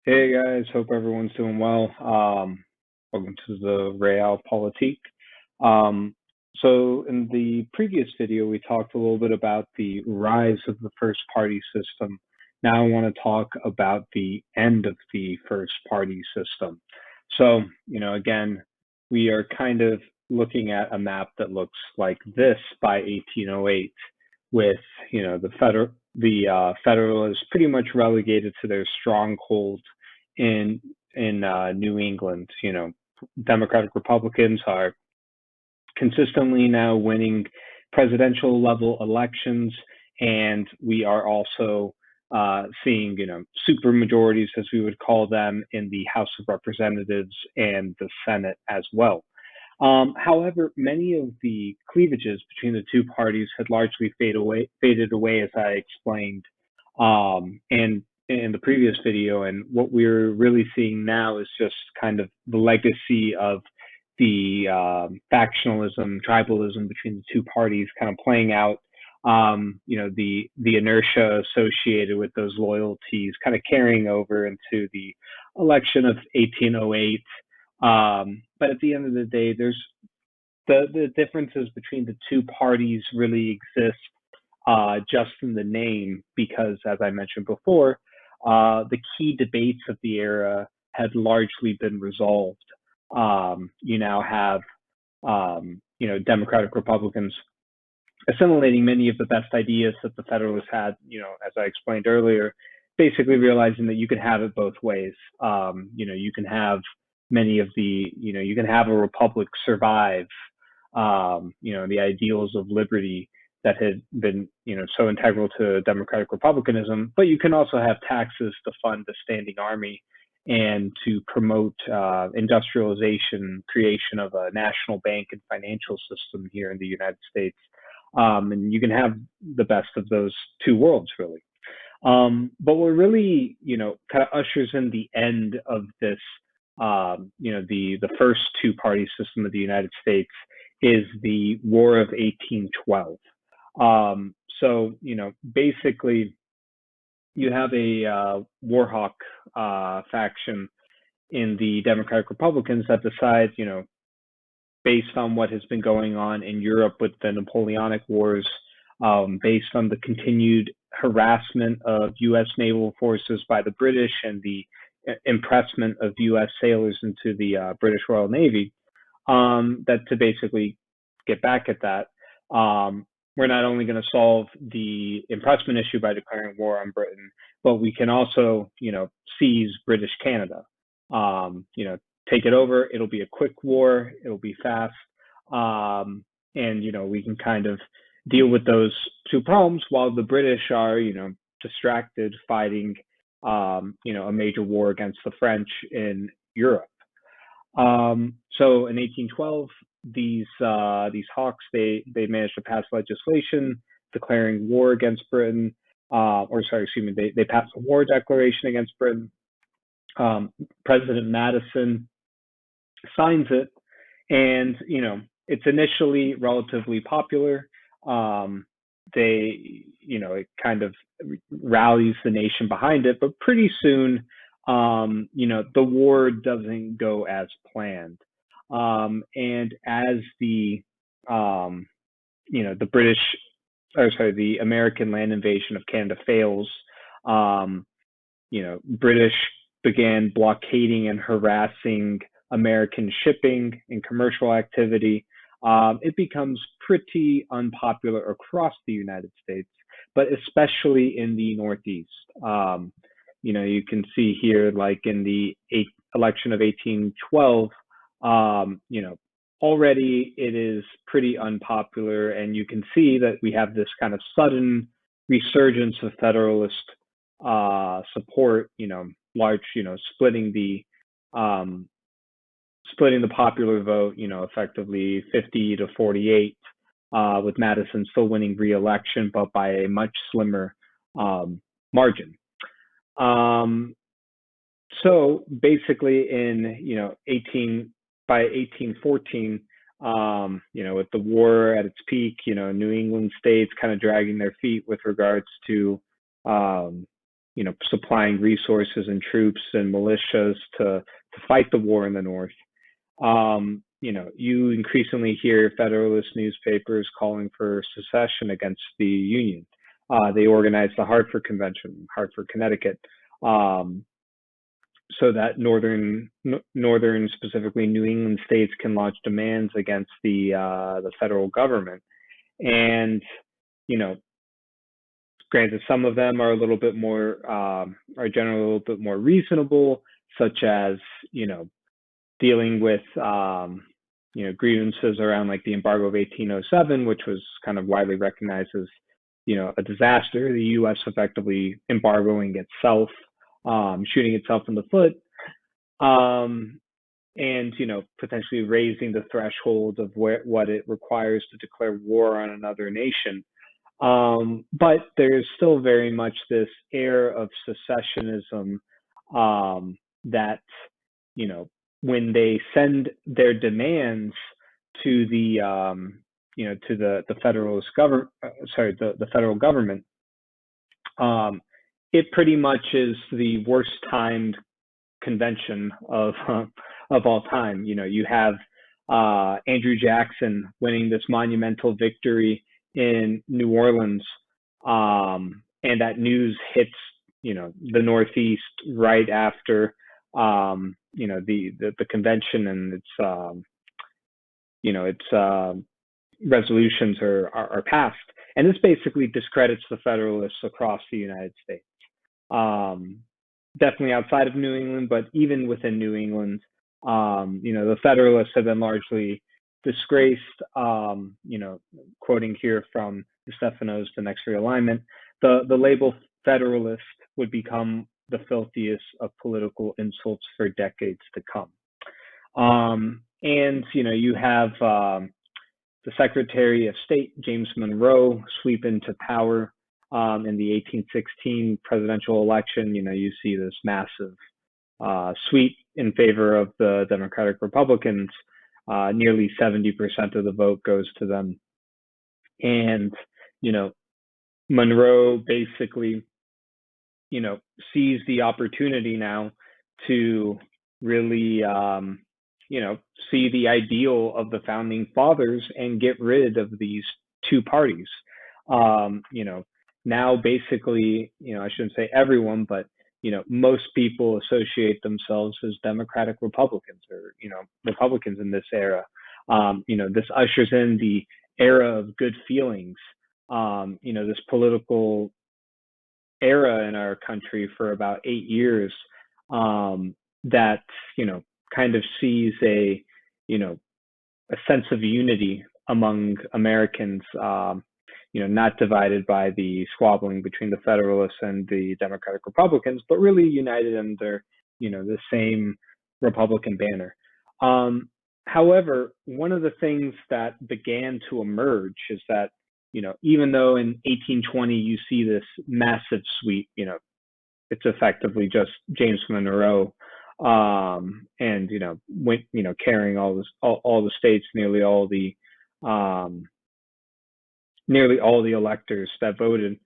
Hey guys, hope everyone's doing well. Welcome to the Realpolitik. Um, so in the previous video, we talked a little bit about the rise of the first party system. Now I want to talk about the end of the first party system. So, again, we are kind of looking at a map that looks like this by 1808 with, the Federalists pretty much relegated to their stronghold in New England. Democratic Republicans are consistently now winning presidential level elections, and we are also seeing super majorities, as we would call them, in the House of Representatives and the Senate as well. However, many of the cleavages between the two parties had largely faded away, as I explained in the previous video. And what we're really seeing now is just kind of the legacy of the factionalism, tribalism between the two parties, kind of playing out. The inertia associated with those loyalties, kind of carrying over into the election of 1808. But at the end of the day, there's the differences between the two parties really exist just in the name, because, as I mentioned before, the key debates of the era had largely been resolved. You now have, Democratic Republicans assimilating many of the best ideas that the Federalists had, as I explained earlier, basically realizing that you could have it both ways. You can have you can have a republic survive, the ideals of liberty that had been, so integral to democratic republicanism, but you can also have taxes to fund a standing army and to promote industrialization, creation of a national bank and financial system here in the United States. And you can have the best of those two worlds, really. But what really, kind of ushers in the end of this, the first two-party system of the United States is the War of 1812. So, basically, you have a war hawk faction in the Democratic Republicans that decides, based on what has been going on in Europe with the Napoleonic Wars, based on the continued harassment of U.S. naval forces by the British and the impressment of U.S. sailors into the British Royal Navy, that to basically get back at that, we're not only going to solve the impressment issue by declaring war on Britain, but we can also, seize British Canada. Take it over. It'll be a quick war. It'll be fast. And, we can kind of deal with those two problems while the British are, distracted fighting, a major war against the French in Europe. So in 1812, these hawks, they managed to pass legislation declaring war against Britain. They passed a war declaration against Britain. President Madison signs it, and it's initially relatively popular. It kind of rallies the nation behind it, but pretty soon, the war doesn't go as planned. And as the American land invasion of Canada fails, British began blockading and harassing American shipping and commercial activity. It becomes pretty unpopular across the United States, but especially in the Northeast. You can see here, like in the election of 1812, already it is pretty unpopular, and you can see that we have this kind of sudden resurgence of Federalist support. Large, splitting the popular vote, effectively 50 to 48, with Madison still winning re-election, but by a much slimmer margin. So basically, by 1814, with the war at its peak, New England states kind of dragging their feet with regards to supplying resources and troops and militias to fight the war in the North. You increasingly hear Federalist newspapers calling for secession against the Union. They organized the Hartford Convention, Hartford, Connecticut, so that northern, specifically New England states, can launch demands against the federal government. And granted, some of them are a little bit more are generally a little bit more reasonable, such as dealing with grievances around like the embargo of 1807, which was kind of widely recognized as a disaster. The U.S. effectively embargoing itself, shooting itself in the foot, and potentially raising the threshold of what it requires to declare war on another nation. But there's still very much this air of secessionism that when they send their demands to the the federalist government, the federal government, it pretty much is the worst timed convention of all time. You have Andrew Jackson winning this monumental victory in New Orleans, and that news hits the Northeast right after the convention and its resolutions are passed, and this basically discredits the Federalists across the United States. Definitely outside of New England, but even within New England, the Federalists have been largely disgraced. Quoting here from Stephanos, The Next Realignment, the label Federalist would become the filthiest of political insults for decades to come. And you have the Secretary of State, James Monroe, sweep into power in the 1816 presidential election. You see this massive sweep in favor of the Democratic Republicans. Nearly 70% of the vote goes to them. And, Monroe basically, sees the opportunity now to really, see the ideal of the founding fathers and get rid of these two parties. Now basically, I shouldn't say everyone, but most people associate themselves as Democratic Republicans or Republicans in this era. This ushers in the era of good feelings. This political era in our country for about 8 years that kind of sees a sense of unity among Americans. Not divided by the squabbling between the Federalists and the Democratic Republicans, but really united under, the same Republican banner. However, one of the things that began to emerge is that, even though in 1820 you see this massive sweep, it's effectively just James Monroe, and carrying all the states, nearly all the electors that voted.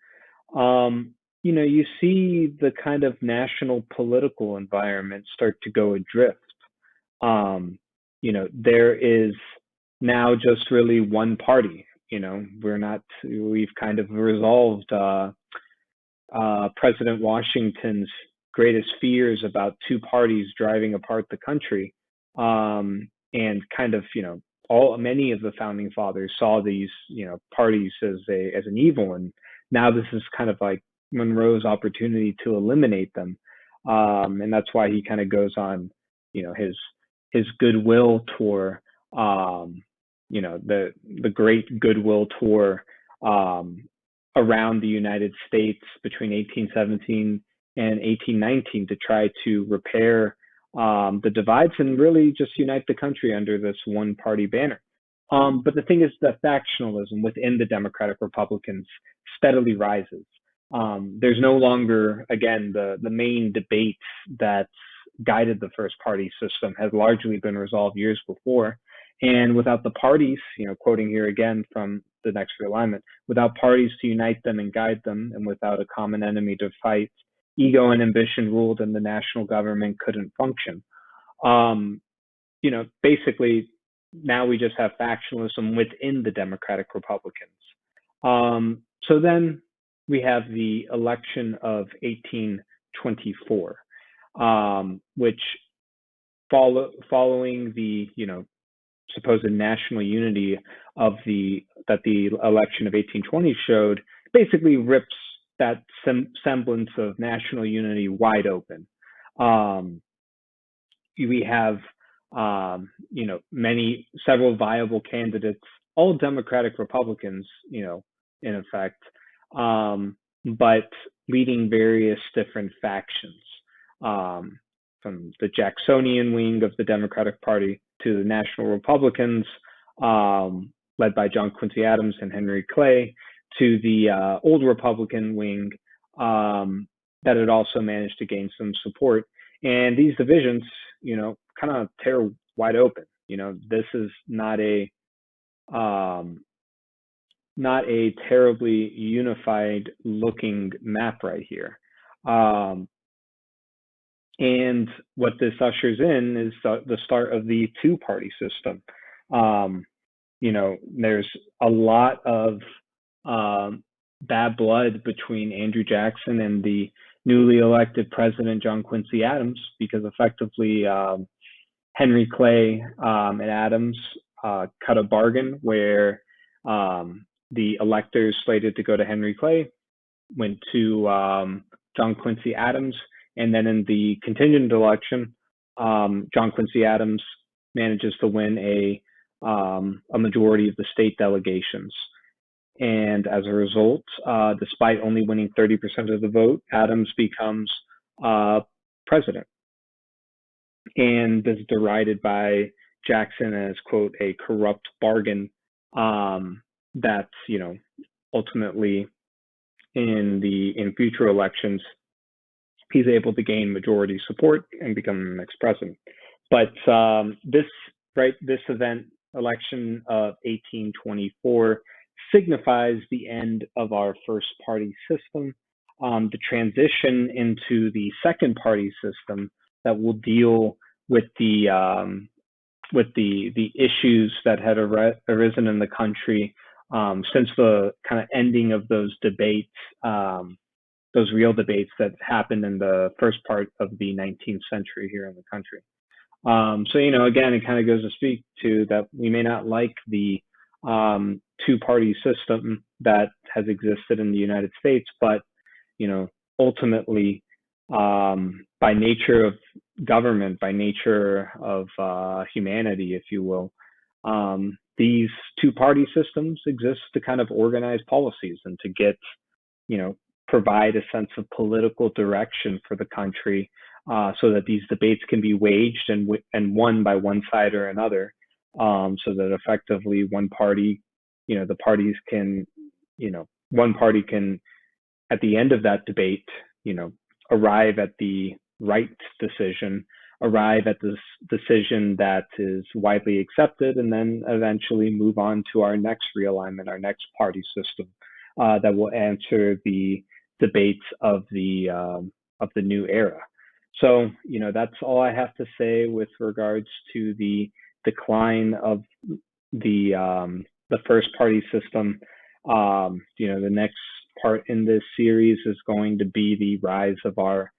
You see the kind of national political environment start to go adrift. There is now just really one party. We've kind of resolved President Washington's greatest fears about two parties driving apart the country. And kind of, many of the founding fathers saw these, parties as an evil, and now this is kind of like Monroe's opportunity to eliminate them, and that's why he kind of goes on, his goodwill tour, the great goodwill tour around the United States between 1817 and 1819 to try to repair the divides and really just unite the country under this one party banner. But the thing is that factionalism within the Democratic Republicans steadily rises. There's no longer, again, the main debate that guided the first party system has largely been resolved years before. And without the parties, quoting here again from The Next Realignment, without parties to unite them and guide them, and without a common enemy to fight, ego and ambition ruled and the national government couldn't function. Basically, now we just have factionalism within the Democratic Republicans. So then we have the election of 1824, which following the supposed national unity that the election of 1820 showed, basically rips that semblance of national unity wide open. We have several viable candidates, all Democratic Republicans, in effect, but leading various different factions, from the Jacksonian wing of the Democratic Party to the National Republicans, led by John Quincy Adams and Henry Clay, to the old Republican wing that had also managed to gain some support. And these divisions, kind of tear wide open. This is not a terribly unified looking map right here. And what this ushers in is the start of the two-party system. There's a lot of bad blood between Andrew Jackson and the newly elected president, John Quincy Adams, because effectively Henry Clay and Adams cut a bargain where the electors slated to go to Henry Clay went to John Quincy Adams. And then in the contingent election, John Quincy Adams manages to win a majority of the state delegations. And as a result, despite only winning 30% of the vote, Adams becomes president. And this is derided by Jackson as, quote, a corrupt bargain that's, ultimately in future elections, he's able to gain majority support and become the next president. But this event, election of 1824, signifies the end of our first party system, the transition into the second party system that will deal with the issues that had arisen in the country since the kind of ending of those debates, those real debates that happened in the first part of the 19th century here in the country. So, again, it kind of goes to speak to that we may not like the two-party system that has existed in the United States, but, ultimately, by nature of government, by nature of humanity, if you will, these two-party systems exist to kind of organize policies and to get, provide a sense of political direction for the country, so that these debates can be waged and won by one side or another, so that effectively one party, the parties can, one party can, at the end of that debate, arrive at the right decision, arrive at this decision that is widely accepted, and then eventually move on to our next realignment, our next party system that will answer the debates of the new era. So, that's all I have to say with regards to the decline of the first party system. The next part in this series is going to be the rise of our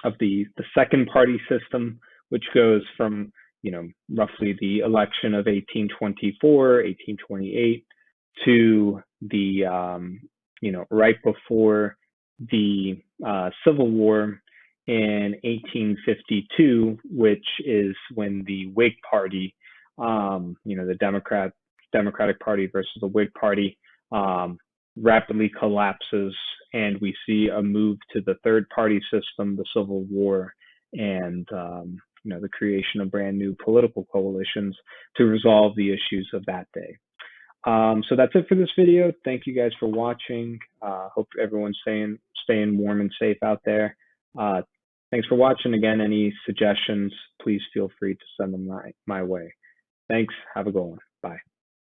of the second party system, which goes from roughly the election of 1824, 1828 to the right before the Civil War in 1852, which is when the Whig Party, the Democratic Party versus the Whig Party, rapidly collapses, and we see a move to the third party system, the Civil War, and the creation of brand new political coalitions to resolve the issues of that day. So that's it for this video. Thank you guys for watching. Hope everyone's staying warm and safe out there. Thanks for watching. Again, any suggestions, please feel free to send them my way. Thanks. Have a good one. Bye.